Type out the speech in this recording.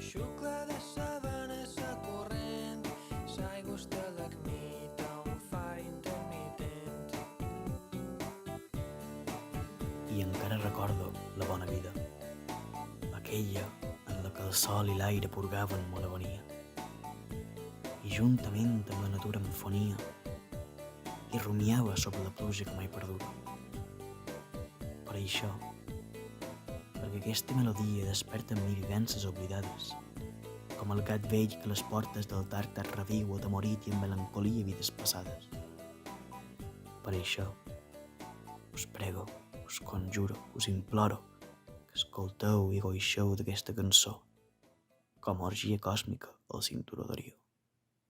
Xucla de sabana, sa corrent, l'aigua estalagmita, un far intermitent. I encara recordo la bona vida, aquella en la que el sol i l'aire purgaven molt agonia, i juntament amb la natura en fonia, i rumiava sobre la pluja que mai perdura. Per això, perquè aquesta melodia desperta en mi vivències oblidades, com el gat vell que les portes del Tàrtar reviu atemorit i amb melancolia vides passades. Per això, us prego, us conjuro, us imploro que escolteu i goixeu d'aquesta cançó com a orgia còsmica al cinturó d'Orió.